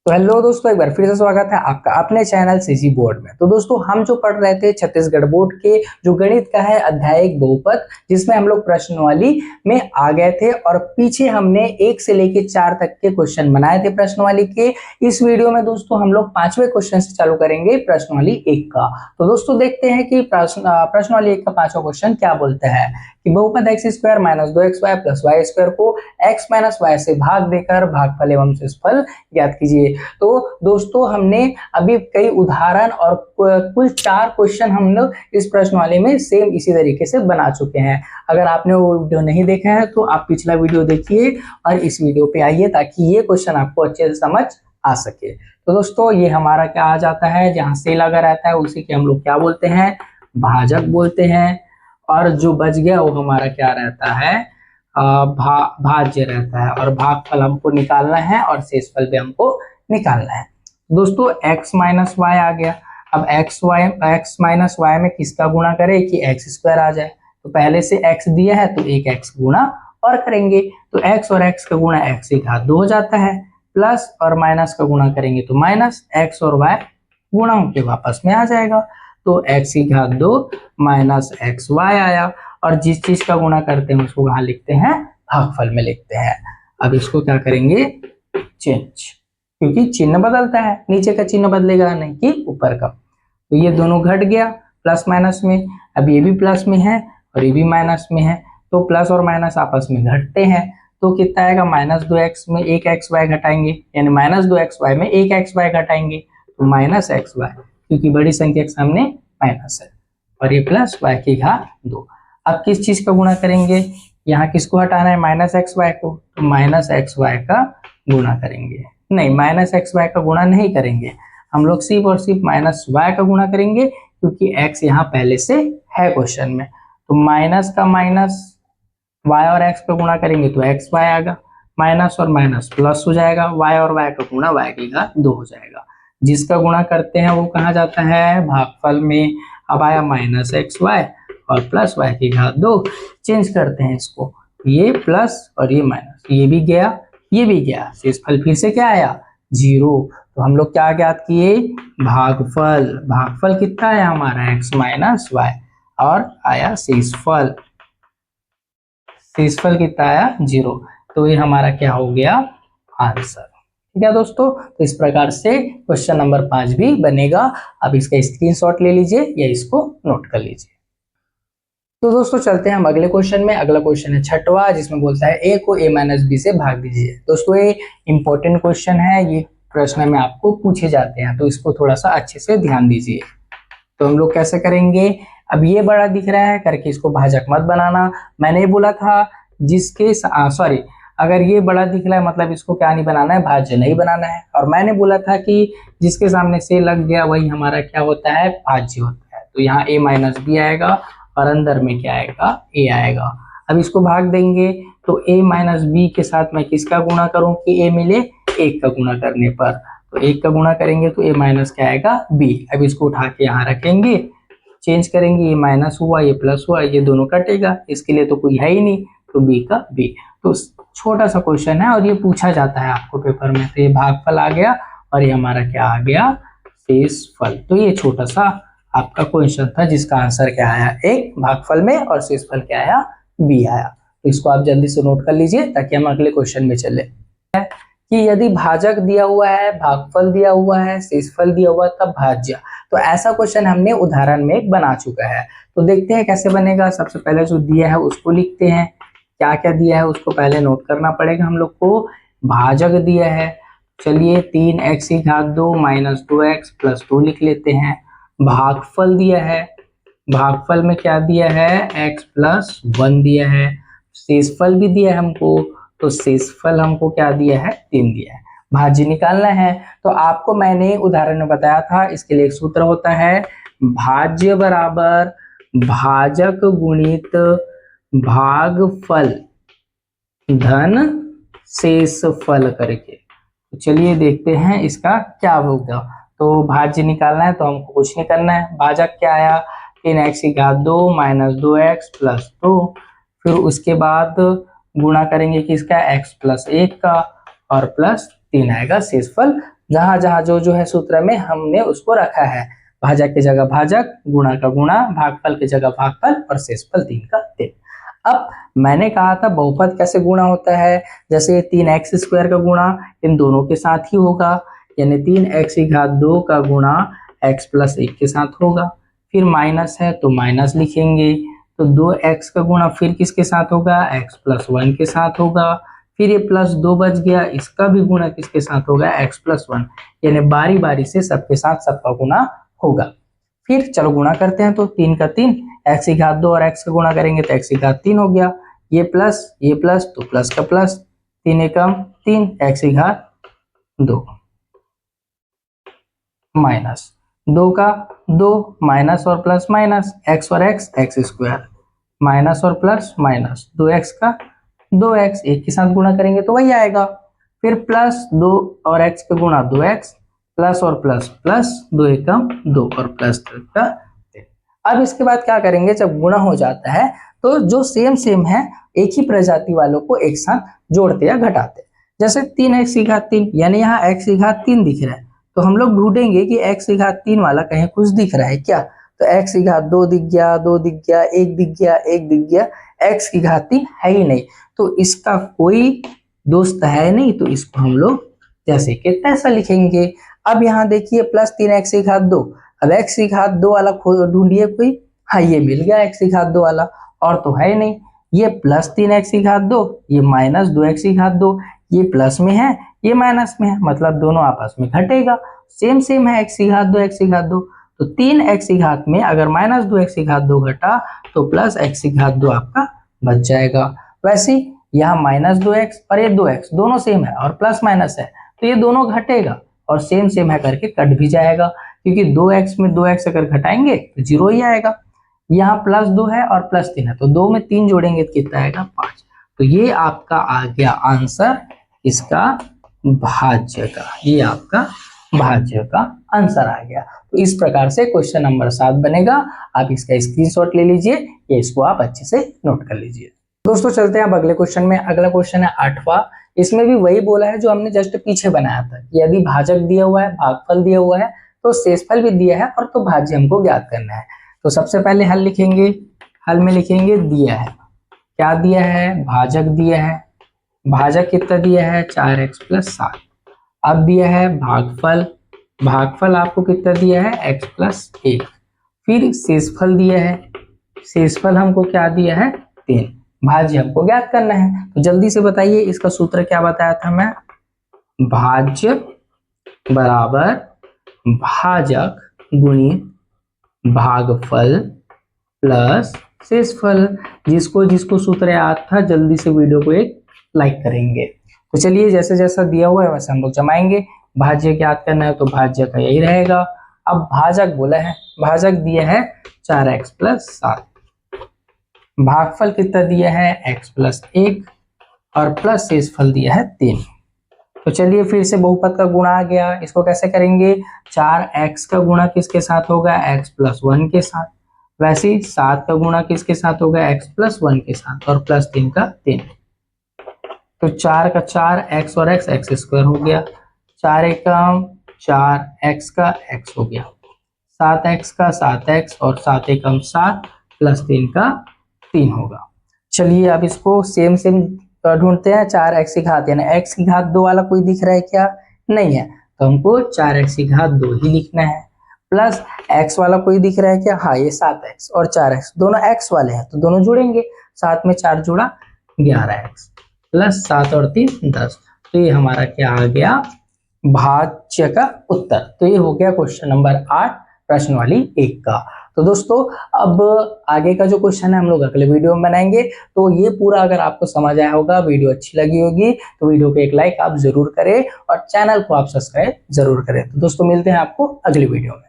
तो हेलो दोस्तों, एक बार फिर से स्वागत है आपका अपने चैनल सीजी बोर्ड में। तो दोस्तों, हम जो पढ़ रहे थे छत्तीसगढ़ बोर्ड के जो गणित का है अध्याय बहुपद, जिसमें हम लोग प्रश्नवाली में आ गए थे और पीछे हमने 1 से लेके 4 तक के क्वेश्चन बनाए थे प्रश्नवाली के। इस वीडियो में दोस्तों हम लोग 5वें क्वेश्चन से चालू करेंगे प्रश्नवाली 1 का। तो दोस्तों देखते हैं कि प्रश्नवाली 1 का 5वां क्वेश्चन क्या बोलता है कि बहुपद x² - 2xy + y² को x - y से भाग देकर भागफल एवं शेषफल ज्ञात कीजिए। तो दोस्तों, हमने अभी कई उदाहरण और कुल 4 क्वेश्चन हम लोग इस प्रश्नवाली में सेम इसी तरीके से बना चुके हैं। अगर आपने वो वीडियो नहीं देखा है तो आप पिछला वीडियो देखिए और इस वीडियो पे आइए ताकि ये क्वेश्चन आपको अच्छे से समझ आ सके। तो दोस्तों, ये हमारा क्या आ जाता है, जहां से लगा रहता है उसी के हम लोग क्या बोलते हैं, भाजक बोलते हैं। और जो बच गया वो हमारा क्या रहता है, भाज्य रहता है। और भागफल हमको निकालना है और शेषफल भी हमको निकालना है। दोस्तों, x - y आ गया। अब x - y में किसका गुणा करें कि x² आ जाए। तो पहले से x दिया है तो एक x गुणा और करेंगे तो x और x का गुणा x की घात 2 हो जाता है, प्लस और माइनस का गुणा करेंगे तो माइनस, x और y गुणा होकर वापस में आ जाएगा। तो x की घात 2 माइनस xy आया। और जिस चीज का गुणा करते हैं उसको कहाँ लिखते हैं, भागफल में लिखते हैं। अब इसको क्या करेंगे, चेंज, क्योंकि चिन्ह बदलता है, नीचे का चिन्ह बदलेगा नहीं कि ऊपर का। तो ये दोनों घट गया प्लस माइनस में। अब ये भी प्लस में है और ये भी माइनस में है, तो प्लस और माइनस आपस में घटते हैं। तो कितना आएगा, -2x में 1xy घटाएंगे, यानी -2xy में 1xy घटाएंगे तो -xy, क्योंकि बड़ी संख्या के सामने माइनस है। और ये प्लस y की घात 2। अब किस चीज का गुणा करेंगे, यहाँ किसको हटाना है, -xy को, तो -xy का गुणा करेंगे। नहीं, -xy का गुणा नहीं करेंगे, हम लोग सिर्फ और सिर्फ -y का गुणा करेंगे, क्योंकि x यहाँ पहले से है क्वेश्चन में। तो माइनस का माइनस y और x का गुणा करेंगे तो xy आएगा, माइनस और माइनस प्लस हो जाएगा, y और y का गुणा y की घात 2 हो जाएगा। जिसका गुणा करते हैं वो कहाँ जाता है, भागफल में। अब आया -xy और प्लस y की घात 2, चेंज करते हैं इसको, ये प्लस और ये माइनस, ये भी गया ये भी गया, शेषफल फिर से क्या आया, 0। तो हम लोग क्या ज्ञात किए, भागफल। भागफल कितना आया हमारा, x - y, और आया शेषफल। शेषफल कितना आया, 0। तो ये हमारा क्या हो गया, आंसर। ठीक है दोस्तों, तो इस प्रकार से क्वेश्चन नंबर 5 भी बनेगा। अब इसका स्क्रीनशॉट ले लीजिए या इसको नोट कर लीजिए। तो दोस्तों, चलते हैं हम अगले क्वेश्चन में। अगला क्वेश्चन है 6वां, जिसमें बोलता है a को a - b से भाग दीजिए। दोस्तों, ये इंपॉर्टेंट क्वेश्चन है, ये प्रश्न में आपको पूछे जाते हैं, तो इसको थोड़ा सा अच्छे से ध्यान दीजिए। तो हम लोग कैसे करेंगे, अब ये बड़ा दिख रहा है करके इसको भाजक मत बनाना। मैंने बोला था जिसके सॉरी, अगर ये बड़ा दिख रहा है मतलब इसको क्या नहीं बनाना है, भाज्य नहीं बनाना है। और मैंने बोला था कि जिसके सामने से लग गया वही हमारा क्या होता है, भाज्य होता है। तो यहाँ a - b आएगा और अंदर में क्या आएगा, a आएगा। अब इसको भाग देंगे तो a - b के साथ मैं किसका गुणा करूं कि a मिले, 1 का गुणा करने पर। तो 1 का गुणा करेंगे तो a माइनस क्या आएगा, b। अब इसको उठा के यहाँ रखेंगे, चेंज करेंगे, ये माइनस हुआ ये प्लस हुआ, ये दोनों कटेगा, इसके लिए तो कोई है ही नहीं, तो b का b। तो छोटा सा क्वेश्चन है और ये पूछा जाता है आपको पेपर में। तो ये भागफल आ गया और ये हमारा क्या आ गया, शेषफल। तो ये छोटा सा आपका क्वेश्चन था जिसका आंसर क्या आया, 1 भागफल में, और शेषफल क्या आया, b आया। तो इसको आप जल्दी से नोट कर लीजिए ताकि हम अगले क्वेश्चन में चले। कि यदि भाजक दिया हुआ है, भागफल दिया हुआ है, शेषफल दिया हुआ है, तब भाज्य। तो ऐसा क्वेश्चन हमने उदाहरण में एक बना चुका है। तो देखते हैं कैसे बनेगा। सबसे पहले जो दिया है उसको लिखते हैं, क्या क्या दिया है उसको पहले नोट करना पड़ेगा हम लोग को। भाजक दिया है, चलिए 3x की घात 2 - 2x + 2 लिख लेते हैं। भागफल दिया है, भागफल में क्या दिया है, x + 1 दिया है। शेषफल भी दिया है हमको, तो शेषफल हमको क्या दिया है, 3 दिया है। भाज्य निकालना है, तो आपको मैंने उदाहरण में बताया था, इसके लिए एक सूत्र होता है, भाज्य बराबर भाजक गुणित भागफल धन शेषफल करके। तो चलिए देखते हैं इसका क्या होगा। तो भाज्य निकालना है तो हमको कुछ नहीं करना है। भाजक क्या आया, 3x की घात 2 - 2x + 2। फिर उसके बाद गुणा करेंगे किसका, x + 1 का, और +3 आएगा, शेषफल जहां जहां जो जो है सूत्र में हमने उसको रखा है। भाजक की जगह भाजक, गुणा का गुणा, भागफल की जगह भागफल और शेषफल 3 का 3। अब मैंने कहा था बहुपद कैसे गुणा होता है, जैसे 3x² का गुणा इन दोनों के साथ ही होगा, यानी 3x² का गुणा x+1 के साथ होगा। फिर माइनस है तो माइनस लिखेंगे, तो 2x का गुणा फिर किसके साथ होगा, x+1 के साथ होगा। फिर ये +2 बच गया, इसका भी गुणा किसके साथ होगा, x+1, यानी बारी बारी से सबके साथ सबका गुणा होगा। फिर चलो गुणा करते हैं, तो 3 का 3, x2 और x का गुणा करेंगे तो x3 हो गया, ये प्लस तो प्लस का प्लस, 3 एकम 3, x2 माइनस 2 का 2, माइनस और प्लस माइनस, x और x² माइनस और प्लस माइनस, 2x का 2x, एक के साथ गुणा करेंगे तो वही आएगा। फिर +2 और x का गुणा 2x, प्लस और प्लस प्लस, 2 एकम 2 और प्लस 3 का 3। अब इसके बाद क्या करेंगे, जब गुणा हो जाता है तो जो सेम है एक ही प्रजाति वालों को एक साथ जोड़ते या घटाते। जैसे 3x3, यानी यहाँ x3 दिख रहा है, तो हम लोग ढूंढेंगे कि x3 वाला कहीं कुछ दिख रहा है क्या, तो x2 दिख गया, 2 दिख गया, 1 दिख गया, 1 दिख गया, x3 है ही नहीं, तो इसका कोई दोस्त है नहीं, तो इसको हम लोग जैसे कि तैसा लिखेंगे। अब यहाँ देखिए +3x2, अब x2 वाला ढूंढिए कोई, हाँ ये मिल गया x2 वाला, और तो है नहीं। ये +3x2, ये -2x2, ये प्लस में है, ये माइनस में है, मतलब दोनों आपस में घटेगा, सेम है x2 तो 3x में अगर -2x2 घटा तो +x2 आपका बच जाएगा। वैसे यहाँ -2x और ये 2x दोनों सेम है और प्लस माइनस है, तो ये दोनों घटेगा और सेम है करके कट भी जाएगा, क्योंकि 2x में 2x अगर घटाएंगे तो 0 ही आएगा। यहाँ +2 है और +3 है, तो 2 में 3 जोड़ेंगे तो कितना आएगा, 5। तो ये आपका आ गया आंसर इसका भाज्य का, ये आपका भाज्य का आंसर आ गया। तो इस प्रकार से क्वेश्चन नंबर 7 बनेगा। आप इसका स्क्रीनशॉट ले लीजिए या इसको आप अच्छे से नोट कर लीजिए। दोस्तों चलते हैं अब अगले क्वेश्चन में। अगला क्वेश्चन है 8वां। इसमें भी वही बोला है जो हमने जस्ट पीछे बनाया था, यदि भाजक दिया हुआ है, भागफल दिया हुआ है, तो शेषफल भी दिया है और तो भाज्य हमको ज्ञात करना है। तो सबसे पहले हल लिखेंगे, हल में लिखेंगे दिया है, क्या दिया है, भाजक दिया है, भाजक कितना दिया है, 4x+7। अब दिया है भागफल, भागफल आपको कितना दिया है, x+1। फिर शेषफल दिया है, शेषफल हमको क्या दिया है, 3। भाज्य हमको ज्ञात करना है, तो जल्दी से बताइए इसका सूत्र क्या बताया था मैं, भाज्य बराबर भाजक गुणित भागफल प्लस शेषफल। जिसको जिसको सूत्र याद था जल्दी से वीडियो को एक लाइक करेंगे। तो चलिए जैसे जैसा दिया हुआ है वैसे हम लोग जमाएंगे। भाज्य ज्ञात करना है तो भाज्य का यही रहेगा। अब भाजक बोला है, भाजक दिया है 4x+7, भागफल कितना दिया है, x+1 और प्लस शेषफल दिया है 3। तो चलिए फिर से बहुपद का गुणा आ गया, इसको कैसे करेंगे, 4x का गुणा किसके साथ होगा, x+1 के साथ। वैसे ही 7 का गुणा किसके साथ होगा, x+1 के साथ, और +3 का 3। तो 4 का 4, x और x, x² हो गया, 4 एकम 4, x का x हो गया, 7x का 7x और 7 एकम 7 +3 का 3 होगा। चलिए अब इसको सेम ढूंढते हैं। 4x की घात यानी x की घात 2 वाला कोई दिख रहा है क्या, नहीं है, तो हमको 4x की घात 2 ही लिखना है। प्लस x वाला कोई दिख रहा है क्या, हाँ ये 7x और 4x दोनों x वाले हैं, तो दोनों जुड़ेंगे, 7 में 4 जुड़ा 11x प्लस 7 और 3 10। तो ये हमारा क्या आ गया, भाज्य का उत्तर। तो ये हो गया क्वेश्चन नंबर 8 प्रश्न वाली 1 का। तो दोस्तों अब आगे का जो क्वेश्चन है हम लोग अगले वीडियो में बनाएंगे। तो ये पूरा अगर आपको समझ आया होगा, वीडियो अच्छी लगी होगी, तो वीडियो को एक लाइक आप जरूर करें और चैनल को आप सब्सक्राइब जरूर करें। तो दोस्तों मिलते हैं आपको अगली वीडियो में।